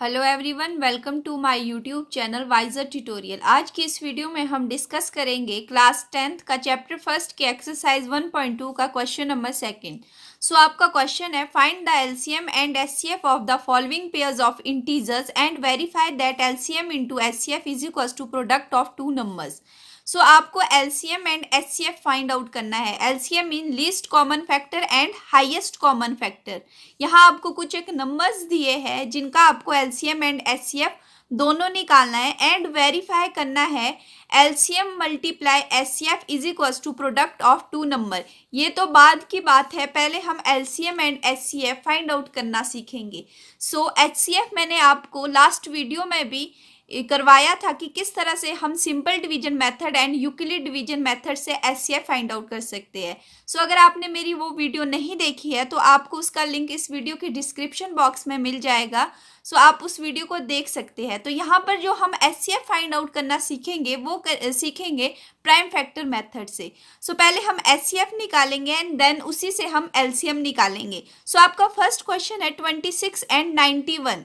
Hello everyone, welcome to my YouTube channel Wiser Tutorial. आज की इस वीडियो में हम डिस्कस करेंगे क्लास 10th का चैप्टर फर्स्ट के एक्सरसाइज 1.2 का क्वेश्चन नंबर सेकंड। सो आपका क्वेश्चन है, find the LCM and HCF of the following pairs of integers and verify that LCM into HCF is equal to product of two numbers. So आपको LCM and HCF find out करना है। LCM mean least common factor and highest common factor. यहाँ आपको कुछ एक numbers दिए हैं जिनका आपको एलसीएम एंड एचसीएफ दोनों निकालना है एंड वेरीफाई करना है LCM multiply HCF is equal to product of two number. ये तो बाद की बात है, पहले हम LCM and HCF find out करना सीखेंगे। सो एचसीएफ मैंने आपको लास्ट वीडियो में भी करवाया था कि किस तरह से हम simple division method and Euclid division method से एचसीएफ फाइंड आउट कर सकते हैं। सो अगर आपने मेरी वो वीडियो नहीं देखी है तो आपको उसका लिंक इस वीडियो के डिस्क्रिप्शन बॉक्स में मिल जाएगा। सो आप उस वीडियो को देख सकते हैं। तो यहाँ पर जो हम एचसीएफ फाइंड आउट करना सीखेंगे वो सीखेंगे प्राइम फैक्टर मेथड से। सो पहले हम एचसीएफ निकालेंगे एंड देन उसी से हम एलसीएम निकालेंगे। सो आपका फर्स्ट क्वेश्चन है 26 एंड 91।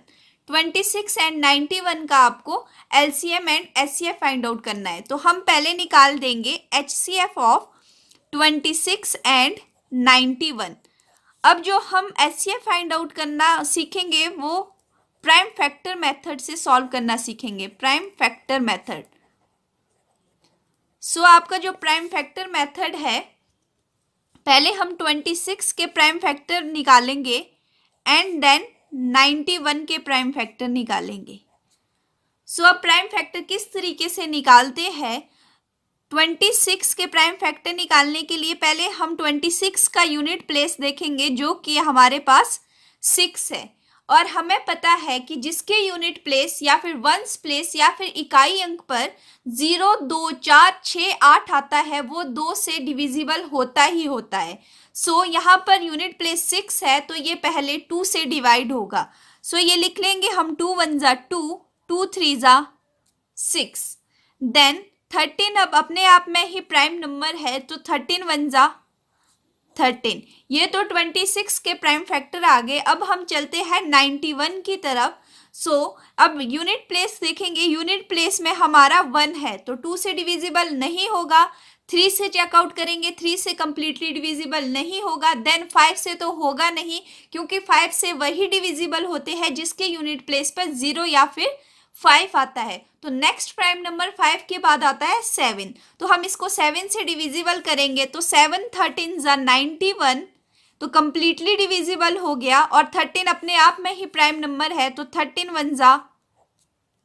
26 एंड 91 का आपको LCM and HCF find out करना है। तो हम पहले निकाल देंगे एचसीएफ ऑफ 26 एंड 91। अब जो हम एचसीएफ फाइंड आउट करना सीखेंगे वो प्राइम फैक्टर मेथड से सॉल्व करना सीखेंगे, प्राइम फैक्टर मेथड। सो आपका जो प्राइम फैक्टर मेथड है, पहले हम 26 के प्राइम फैक्टर निकालेंगे एंड देन 91 के प्राइम फैक्टर निकालेंगे। सो अब प्राइम फैक्टर किस तरीके से निकालते हैं? 26 के प्राइम फैक्टर निकालने के लिए पहले हम 26 का यूनिट प्लेस देखेंगे जो कि हमारे पास 6 है, और हमें पता है कि जिसके यूनिट प्लेस या फिर वंस प्लेस या फिर इकाई अंक पर 0, 2, 4, 6, 8 आता है वो 2 से डिविजिबल होता ही होता है। सो यहाँ पर यूनिट प्लेस 6 है तो ये पहले 2 से डिवाइड होगा। सो ये लिख लेंगे हम 2 1 जा 2, 2 3 जा 6। देन 13 अब अपने आप में ही प्राइम नंबर है तो 13 1 जा 13। ये तो 26 के प्राइम फैक्टर आ गए। अब हम चलते हैं 91 की तरफ। सो अब यूनिट प्लेस देखेंगे, यूनिट प्लेस में हमारा 1 है तो 2 से डिविजिबल नहीं होगा। 3 से चेकआउट करेंगे, 3 से कंप्लीटली डिविजिबल नहीं होगा। देन 5 से तो होगा नहीं क्योंकि 5 से वही डिविजिबल होते हैं जिसके यूनिट प्लेस पर 0 या फिर 5 आता है। तो नेक्स्ट प्राइम नंबर 5 के बाद आता है 7। तो हम इसको 7 से डिविजिबल करेंगे तो 7 13 जा 91 तो कंप्लीटली डिविजिबल हो गया, और 13 अपने आप में ही प्राइम नंबर है तो 13 1 जा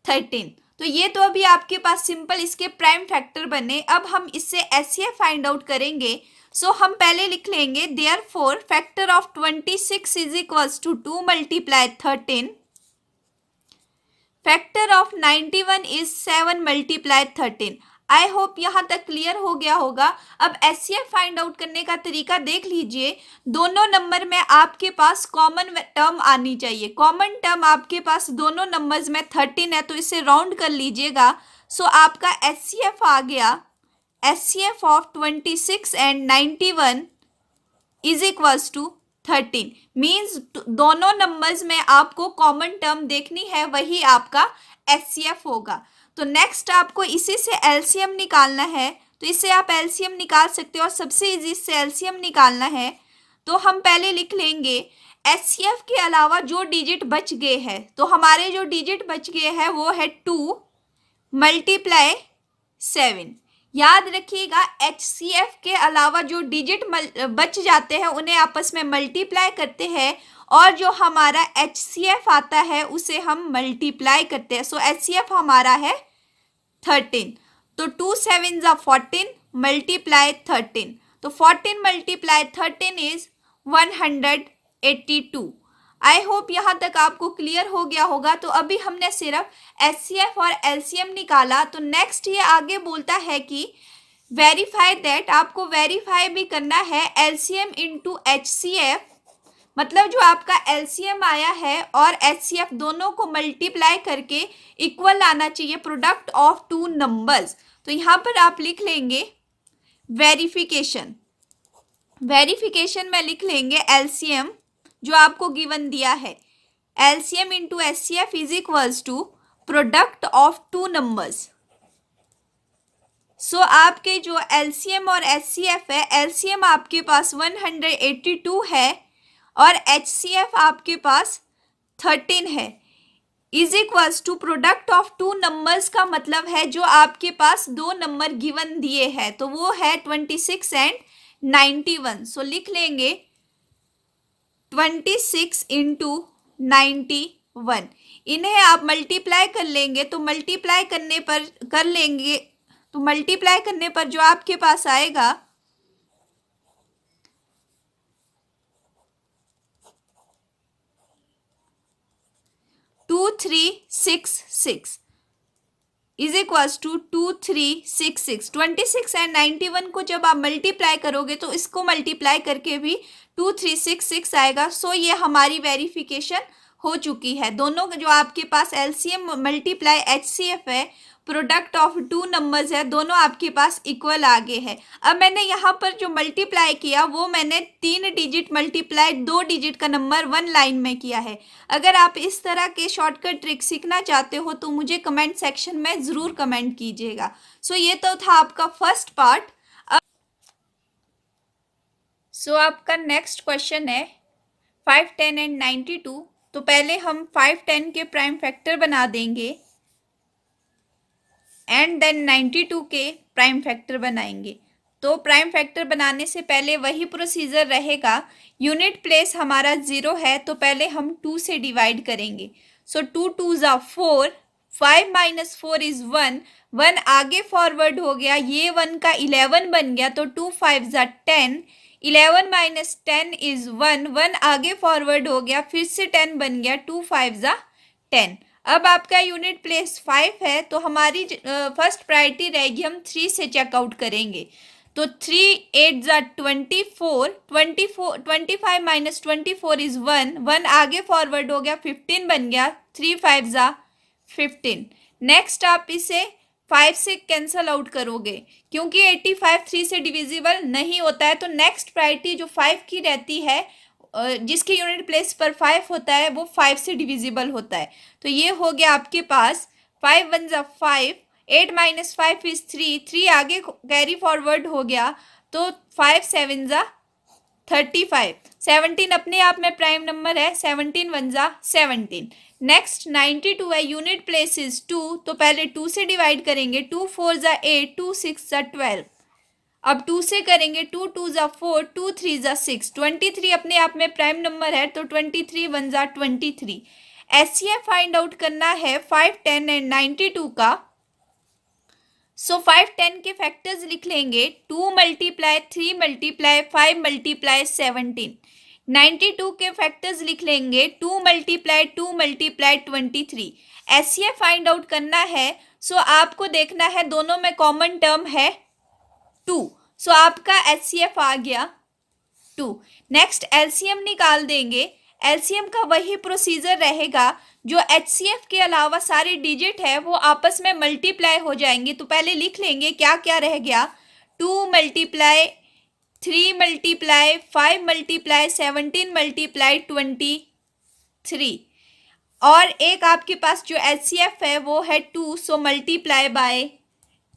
13। तो ये तो अभी आपके पास सिंपल इसके प्राइम फैक्टर बने। अब हम इससे एचसीएफ फाइंड आउट करेंगे। सो हम पहले लिख लेंगे therefore factor of 26 is equals to 2 multiply 13। Factor of 91 is 7 multiply 13। I hope यहाँ तक क्लियर हो गया होगा। अब एचसीएफ फाइंड आउट करने का तरीका देख लीजिए। दोनों नंबर में आपके पास कॉमन टर्म आनी चाहिए। कॉमन टर्म आपके पास दोनों नंबर्स में 13 है तो इसे राउंड कर लीजिएगा। सो आपका एचसीएफ आ गया, HCF of 26 and 91 is equals to 13। Means दोनों नंबर्स में आपको कॉमन टर्म देखनी है, वही आपका एचसीएफ होगा। तो नेक्स्ट आपको इसी से एलसीएम निकालना है। तो इससे आप एलसीएम निकाल सकते हो और सबसे इजी इससे एलसीएम निकालना है। तो हम पहले लिख लेंगे एचसीएफ के अलावा जो डिजिट बच गए हैं, तो हमारे जो डिजिट बच गए हैं वो है 2 मल्टीप्लाई 7। याद रखिएगा एचसीएफ के अलावा जो डिजिट बच जाते हैं उन्हें आपस में मल्टीप्लाई करते हैं, और जो हमारा एचसीएफ आता है उसे हम मल्टीप्लाई करते हैं। सो एचसीएफ हमारा है 13। तो 2 7 जा 14 मल्टीप्लाई 13। तो 14 मल्टीप्लाई 13 इज 182। आई होप यहाँ तक आपको क्लियर हो गया होगा। तो अभी हमने सिर्फ एचसीएफ और एलसीएम निकाला। तो नेक्स्ट ये आगे बोलता है कि वेरीफाई दैट, आपको वेरीफाई भी करना है एलसीएम इंटू एचसीएफ। मतलब जो आपका एलसीएम आया है और एचसीएफ दोनों को मल्टीप्लाई करके इक्वल आना चाहिए प्रोडक्ट ऑफ टू नंबर्स। तो यहाँ पर आप लिख लेंगे वेरिफिकेशन। वेरिफिकेशन में लिख लेंगे एलसीएम जो आपको गिवन दिया है LCM into HCF is equals to product of two numbers. So आपके जो LCM और HCF है, LCM आपके पास 182 है और HCF आपके पास 13 है, is equals to product of two numbers का मतलब है जो आपके पास दो नंबर गिवन दिए हैं, तो वो है 26 एंड 91। सो लिख लेंगे 26 इंटू 91। इन्हें आप मल्टीप्लाई कर लेंगे तो मल्टीप्लाई करने पर जो आपके पास आएगा 2366 इज इक्वल्स टू 2366। 26 एंड 91 को जब आप मल्टीप्लाई करोगे तो इसको मल्टीप्लाई करके भी 2366 आएगा। सो ये हमारी वेरिफिकेशन हो चुकी है। दोनों जो आपके पास LCM मल्टीप्लाई HCF है, प्रोडक्ट ऑफ टू नंबर्स है, दोनों आपके पास इक्वल आगे है। अब मैंने यहाँ पर जो मल्टीप्लाई किया वो मैंने 3 डिजिट मल्टीप्लाई 2 डिजिट का नंबर 1 लाइन में किया है। अगर आप इस तरह के शॉर्टकट ट्रिक सीखना चाहते हो तो मुझे कमेंट सेक्शन में ज़रूर कमेंट कीजिएगा। सो ये तो था आपका फर्स्ट पार्ट। सो आपका नेक्स्ट क्वेश्चन है 5, 10 एंड 92। तो पहले हम 5, 10 के प्राइम फैक्टर बना देंगे एंड देन 92 के प्राइम फैक्टर बनाएंगे। तो प्राइम फैक्टर बनाने से पहले वही प्रोसीजर रहेगा। यूनिट प्लेस हमारा 0 है तो पहले हम 2 से डिवाइड करेंगे। सो 2 2 ज़ा 4, 5 माइनस 4 इज़ 1, 1 आगे फॉरवर्ड हो गया, ये 1 का 11 बन गया तो 2 5 ज़ा 10, 11 माइनस 10 इज़ 1, 1 आगे फॉरवर्ड हो गया, फिर से 10 बन गया, 2 5 ज़ा 10। अब आपका यूनिट प्लेस 5 है तो हमारी फर्स्ट प्रायोरिटी रहेगी, हम 3 से चेकआउट करेंगे। तो 3 8 ज़ा 24, 25 माइनस 24 इज़ 1, 1 आगे फॉरवर्ड हो गया, 15 बन गया, 3 5 ज़ा 15। नेक्स्ट आप इसे 5 से कैंसल आउट करोगे क्योंकि 85 3 से डिविजिबल नहीं होता है। तो नेक्स्ट प्रायोरिटी जो 5 की रहती है, जिसके यूनिट प्लेस पर 5 होता है, वो 5 से डिविजिबल होता है। तो ये हो गया आपके पास 5 1 ज़ा 5, 8 माइनस 5 इज़ 3, 3 आगे कैरी फॉरवर्ड हो गया तो 5 7 ज़ा 35, 17 अपने आप में प्राइम नंबर है, 17 1 ज़ा 17। नेक्स्ट 92 है, यूनिट प्लेस इज 2 तो पहले 2 से डिवाइड करेंगे, 2 4 ज़ा 8, 2 6 ज़ा 12। अब 2 से करेंगे, 2 2 ज़ा 4, 2 3 ज़ा 6, 23 अपने आप में प्राइम नंबर है तो 23 1 ज़ा 23। HCF फाइंड आउट करना है 5 10 एंड 92 का। सो 5 10 के फैक्टर्स लिख लेंगे, 2 मल्टीप्लाई 3 मल्टीप्लाई 5 मल्टीप्लाई 17। 92 के फैक्टर्स लिख लेंगे, 2 multiply 2 multiply 23। HCF find out करना है। सो आपको देखना है दोनों में कॉमन टर्म है 2, सो आपका HCF आ गया 2। नेक्स्ट LCM निकाल देंगे। LCM का वही प्रोसीजर रहेगा, जो HCF के अलावा सारे डिजिट है वो आपस में मल्टीप्लाई हो जाएंगे। तो पहले लिख लेंगे क्या क्या रह गया, 2 मल्टीप्लाई 3 मल्टीप्लाई 5 मल्टीप्लाई 17 मल्टीप्लाई 23, और एक आपके पास जो HCF है वो है 2, सो मल्टीप्लाई बाय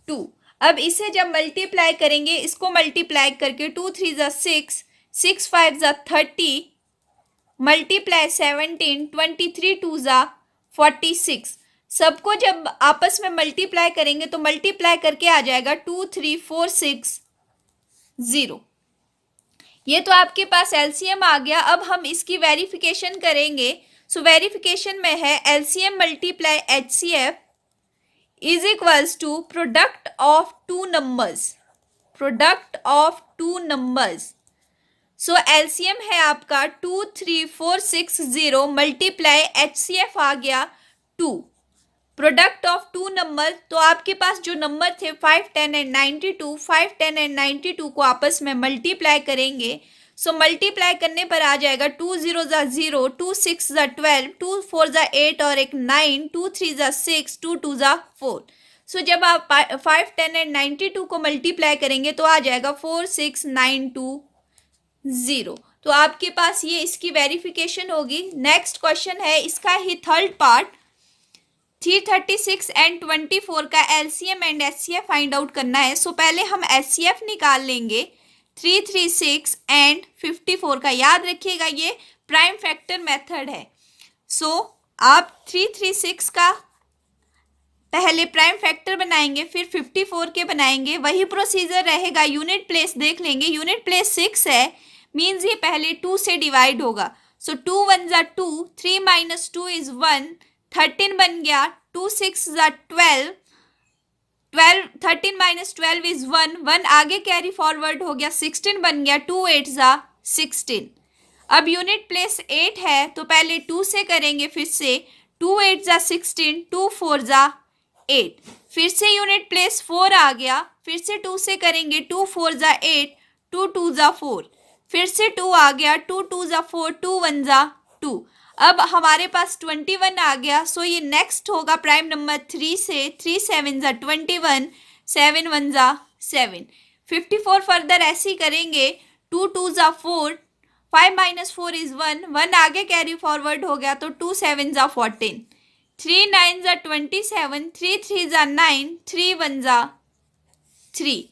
2। अब इसे जब मल्टीप्लाई करेंगे, इसको मल्टीप्लाई करके 2 3 ज़ा 6, 6 5 ज़ा 30, मल्टीप्लाई 17, 23 2 ज़ा 46। सबको जब आपस में मल्टीप्लाई करेंगे तो मल्टीप्लाई करके आ जाएगा 2 3 4 6 0। ये तो आपके पास LCM आ गया। अब हम इसकी वेरिफिकेशन करेंगे। सो वेरिफिकेशन में है LCM multiply HCF is equals to product of two numbers, product of two numbers. So LCM है आपका 2 3 4 6 0 मल्टीप्लाई HCF आ गया 2, प्रोडक्ट ऑफ टू नंबर। तो आपके पास जो नंबर थे 5 10 एंड 92, 5 10 एंड 92 को आपस में मल्टीप्लाई करेंगे। सो मल्टीप्लाई करने पर आ जाएगा 2 0 ज़ा 0, 2 6 ज़ा 12, 2 4 ज़ा 8 और एक 9, 2 3 ज़ा 6, 2 2 ज़ा 4। सो जब आप 5 10 एंड 92 को मल्टीप्लाई करेंगे तो आ जाएगा 4 6 9 2 0। तो आपके पास ये इसकी वेरिफिकेशन होगी। नेक्स्ट क्वेश्चन है इसका ही थर्ड पार्ट, 336 एंड 24 का LCM and HCF find out करना है। सो पहले हम एचसीएफ निकाल लेंगे 336 एंड 54 का। याद रखिएगा ये प्राइम फैक्टर मेथड है। सो आप 336 का पहले प्राइम फैक्टर बनाएंगे, फिर 54 के बनाएंगे, वही प्रोसीजर रहेगा। यूनिट प्लेस देख लेंगे, यूनिट प्लेस 6 है, मीन्स ये पहले 2 से डिवाइड होगा। सो 2 1 ज़ा 2, 3 माइनस 2 इज 1, 13 बन गया, 2 6 ज़ा 12, 13 माइनस 12 इज 1, 1 आगे कैरी फॉरवर्ड हो गया, 16 बन गया, 2 8 ज़ा 16। अब यूनिट प्लेस 8 है तो पहले 2 से करेंगे, फिर से 2 8 ज़ा 16, 2 4 ज़ा 8, फिर से यूनिट प्लेस 4 आ गया, फिर से 2 से करेंगे, 2 4 ज़ा 8, 2 2 ज़ा 4, फिर से 2 आ गया, 2 2 ज़ा 4, 2 1 ज़ा 2। अब हमारे पास 21 आ गया। सो ये नेक्स्ट होगा प्राइम नंबर 3 से, 3 7 ज़ा 21, 7 1 ज़ा 7। 54 फर्दर ऐसे ही करेंगे, 2 2 ज़ा 4, 5 माइनस 4 इज 1, 1 आगे कैरी फॉरवर्ड हो गया, तो 2 7 ज़ा 14, 3 9 ज़ा 27, 3 3 ज़ा 9, 3 1 ज़ा 3।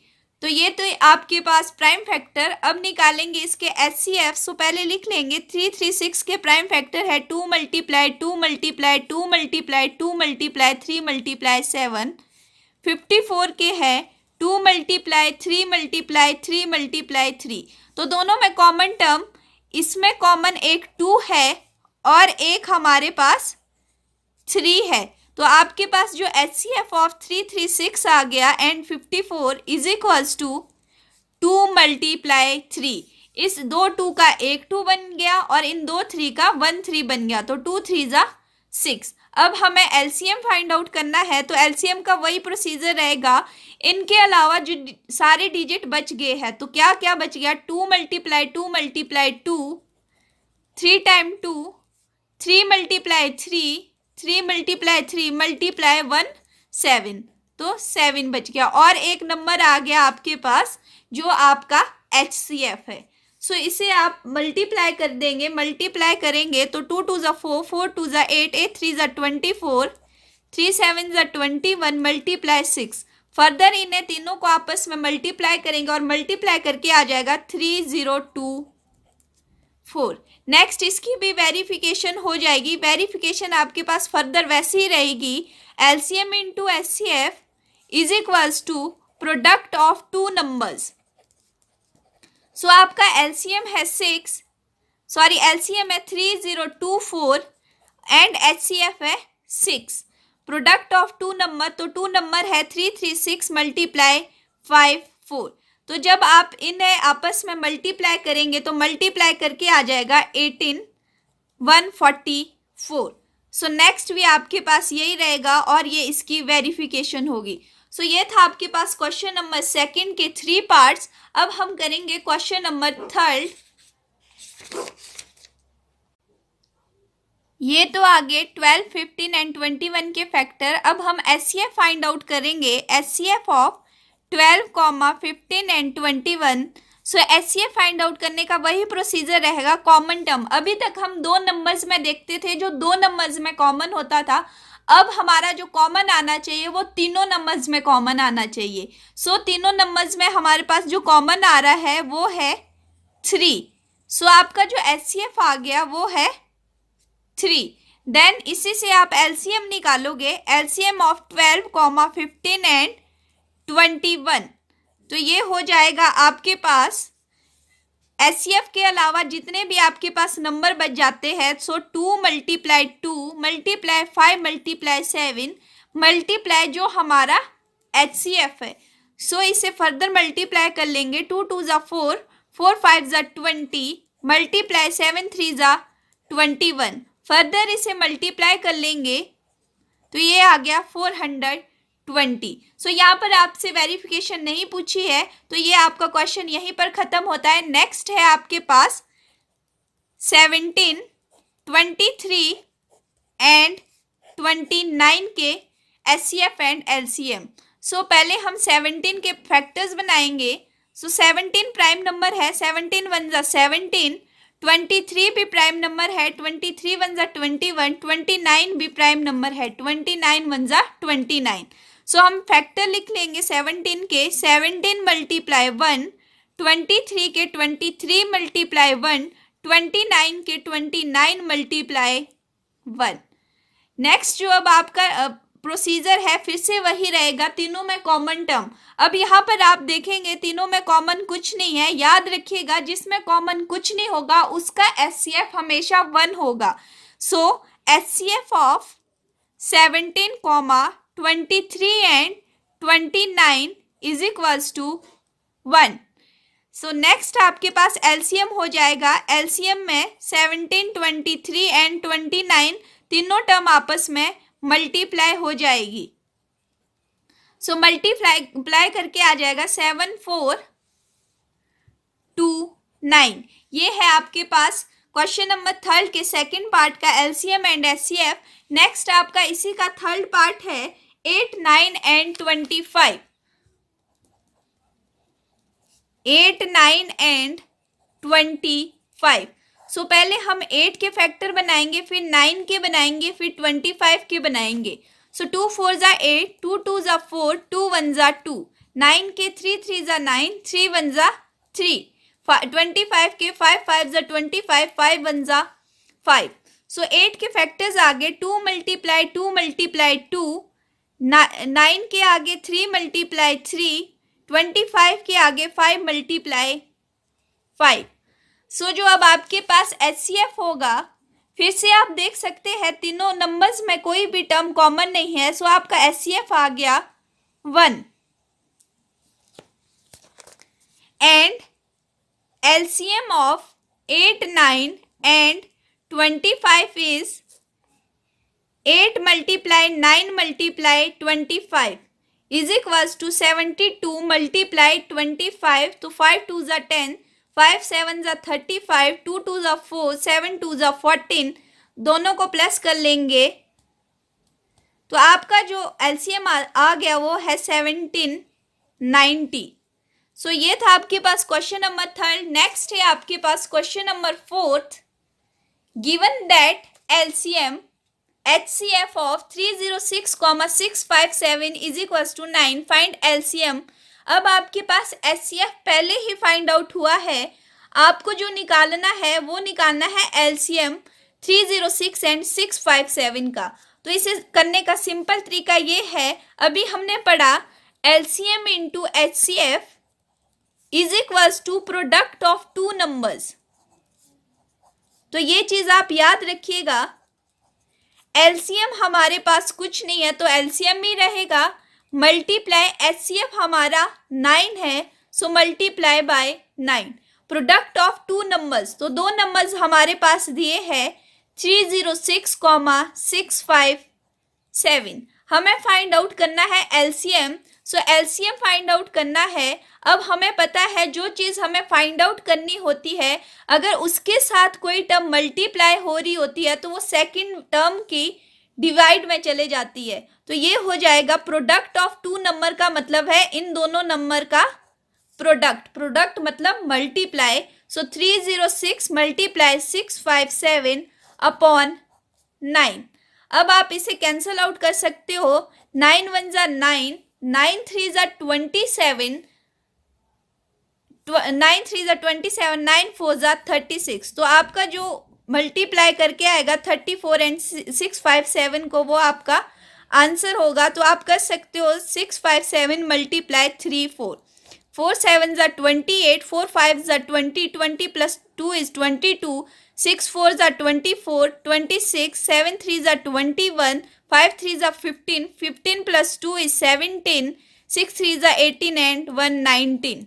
तो ये तो आपके पास प्राइम फैक्टर। अब निकालेंगे इसके एचसीएफ। सो पहले लिख लेंगे 336 के प्राइम फैक्टर है 2 multiply 2 multiply 2 multiply 2 multiply 3 multiply 7। 54 के है 2 मल्टीप्लाई 3 मल्टीप्लाई 3 मल्टीप्लाई 3। तो दोनों में कॉमन टर्म, इसमें कॉमन एक 2 है और एक हमारे पास 3 है। तो आपके पास जो एचसीएफ ऑफ 336 आ गया and 54 is equals to 2 multiply 3। इस दो 2 का एक 2 बन गया और इन दो 3 का 1 3 बन गया, तो 2 3 ज़ा 6। अब हमें एलसीएम फाइंड आउट करना है, तो एलसीएम का वही प्रोसीजर रहेगा। इनके अलावा जो सारे डिजिट बच गए हैं, तो क्या क्या बच गया, 2 multiply 2 multiply 2, 3 time 2, 3 multiply 3, 3 multiply 3 multiply 1 7, तो 7 बच गया और एक नंबर आ गया आपके पास जो आपका एचसीएफ है। सो इसे आप मल्टीप्लाई कर देंगे, मल्टीप्लाई करेंगे तो 2 2 ज़ा 4, 4 2 ज़ा 8, 8 3 ज़ा 24, 3 7 ज़ा 21 मल्टीप्लाई 6। फर्दर इन्हें तीनों को आपस में मल्टीप्लाई करेंगे और मल्टीप्लाई करके आ जाएगा 3024। नेक्स्ट इसकी भी वेरिफिकेशन हो जाएगी। वेरिफिकेशन आपके पास फर्दर वैसी ही रहेगी, LCM into HCF is equals to product of two numbers. So आपका एलसीएम है 6, सॉरी एलसीएम है 3024 एंड एचसीएफ है 6। प्रोडक्ट ऑफ टू नंबर, तो टू नंबर है 336 मल्टीप्लाई 5 4। तो जब आप इन्हें आपस में मल्टीप्लाई करेंगे तो मल्टीप्लाई करके आ जाएगा 18144। सो नेक्स्ट भी आपके पास यही रहेगा और ये इसकी वेरिफिकेशन होगी। सो ये था आपके पास क्वेश्चन नंबर सेकंड के 3 पार्ट्स। अब हम करेंगे क्वेश्चन नंबर थर्ड। ये तो आगे 12, 15 एंड 21 के फैक्टर। अब हम एचसीएफ फाइंड आउट करेंगे, HCF of 12, 15 and 21। So HCF find out करने का वही प्रोसीजर रहेगा, कॉमन टर्म। अभी तक हम दो नंबर्स में देखते थे जो दो नंबर्स में कॉमन होता था। अब हमारा जो कॉमन आना चाहिए वो तीनों नंबर्स में कॉमन आना चाहिए। सो तीनों नंबर्स में हमारे पास जो कॉमन आ रहा है वो है 3। सो आपका जो एचसीएफ आ गया वो है 3। देन इसी से आप एलसीएम निकालोगे, एलसीएम ऑफ 12, 15 एंड 21। तो ये हो जाएगा आपके पास एचसीएफ के अलावा जितने भी आपके पास नंबर बच जाते हैं। सो 2 मल्टीप्लाई 2 मल्टीप्लाई 5 मल्टीप्लाई 7 मल्टीप्लाई जो हमारा एचसीएफ है। सो इसे फर्दर मल्टीप्लाई कर लेंगे, 2 2 ज़ा 4, 4 5 ज़ा 20 मल्टीप्लाई 7 3 ज़ा 21। फर्दर इसे मल्टीप्लाई कर लेंगे तो ये आ गया 420। सो यहाँ पर आपसे वेरिफिकेशन नहीं पूछी है तो ये आपका क्वेश्चन यहीं पर ख़त्म होता है। नेक्स्ट है आपके पास 17, 23 एंड 29 के एचसीएफ एंड एलसीएम। सो पहले हम 17 के फैक्टर्स बनाएंगे। सो 17 प्राइम नंबर है, 17 1 ज़ा 17, 23 भी प्राइम नंबर है, 23 वन जा 21, 29 भी प्राइम नंबर है, 29 वन जा 29। सो हम फैक्टर लिख लेंगे 17 के 17 मल्टीप्लाई 1, 23 के 23 मल्टीप्लाई 1, 29 के 29 मल्टीप्लाई 1। नेक्स्ट जो अब आपका प्रोसीजर है फिर से वही रहेगा, तीनों में कॉमन टर्म। अब यहाँ पर आप देखेंगे तीनों में कॉमन कुछ नहीं है, याद रखिएगा जिसमें कॉमन कुछ नहीं होगा उसका एचसीएफ हमेशा 1 होगा। So HCF of 17, 23 and 29 is equals to 1। So next आपके पास एलसीएम हो जाएगा, एलसीएम में 17, 23 एंड 29 तीनों टर्म आपस में मल्टीप्लाई हो जाएगी। सो मल्टीप्लाई करके आ जाएगा 7, 4, 2, 9। ये है आपके पास क्वेश्चन नंबर 3 के सेकंड पार्ट का एलसीएम एंड एचसीएफ। नेक्स्ट आपका इसी का थर्ड पार्ट है 8, 9 एंड 25। 8, 9 एंड 25। सो पहले हम 8 के फैक्टर बनाएंगे, फिर 9 के बनाएंगे, फिर 25 के बनाएंगे। सो 2 4 जा 8, 2 2 जा 4, 2 1 जा 2, 9 के 3 3 जा 9, 3 1 जा 3, 25 के 5 5 जा 25, 5 1 जा 5। सो 8 के फैक्टर्स आगे 2 मल्टीप्लाई 2 मल्टीप्लाई 2, 9 के आगे 3 मल्टीप्लाई 3, 25 के आगे 5 मल्टीप्लाई 5। सो जो अब आपके पास एचसीएफ होगा, फिर से आप देख सकते हैं तीनों नंबर्स में कोई भी टर्म कॉमन नहीं है। सो आपका एचसीएफ आ गया 1 and LCM of 8, 9 and 25 is 8 multiply 9 multiply 25 is equals to 72 multiply 25। तो 5 2 जा 10, 5 7 जा 35, 2 2 जा 4, 7 2 जा 14, दोनों को प्लस कर लेंगे तो आपका जो एलसीएम आ गया वो है 1790। सो ये था आपके पास क्वेश्चन नंबर 3। नेक्स्ट है आपके पास question number 4। Given that LCM HCF of 306,657 is equal to 9, find LCM. अब आपके पास HCF पहले ही फाइंड आउट हुआ है, आपको जो निकालना है वो निकालना है एलसीएम 306 एंड 657 का। तो इसे करने का सिंपल तरीका ये है, अभी हमने पढ़ा LCM into HCF is equal to product of two numbers. तो ये चीज आप याद रखिएगा, एलसीएम हमारे पास कुछ नहीं है तो एलसीएम ही रहेगा, मल्टीप्लाई एचसीएफ हमारा 9 है, so multiply by 9। Product of two numbers, तो दो नंबर्स हमारे पास दिए हैं 306,657। हमें फाइंड आउट करना है एलसीएम। सो एलसीएम फाइंड आउट करना है। अब हमें पता है जो चीज़ हमें फाइंड आउट करनी होती है, अगर उसके साथ कोई टर्म मल्टीप्लाई हो रही होती है तो वो सेकंड टर्म की डिवाइड में चले जाती है। तो ये हो जाएगा प्रोडक्ट ऑफ टू नंबर का मतलब है इन दोनों नंबर का प्रोडक्ट। प्रोडक्ट मतलब मल्टीप्लाई। सो 306 मल्टीप्लाई 657 अपॉन 9। अब आप इसे कैंसल आउट कर सकते हो। 9 1 जा 9, 9 3 जा 27, 9 3 जा 27, 9 4 जा 36। तो आपका जो मल्टीप्लाई करके आएगा 34 एंड 657 को, वो आपका आंसर होगा। तो आप कर सकते हो 657 मल्टीप्लाई 3 4, 4 7 जा 28, 4 5 जा 20, 20 प्लस 2 इज 22, 6 4 जा 24, 26, 7 3 जा 21, 5 3 जा 15, 15 प्लस 2 इज 17, 6 3 जा 18 एंड 1 19।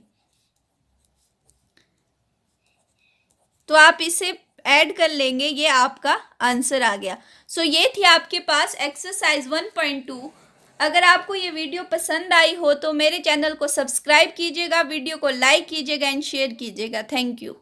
तो आप इसे ऐड कर लेंगे, ये आपका आंसर आ गया। सो ये थी आपके पास एक्सरसाइज 1.2। अगर आपको ये वीडियो पसंद आई हो तो मेरे चैनल को सब्सक्राइब कीजिएगा, वीडियो को लाइक कीजिएगा एंड शेयर कीजिएगा। Thank you.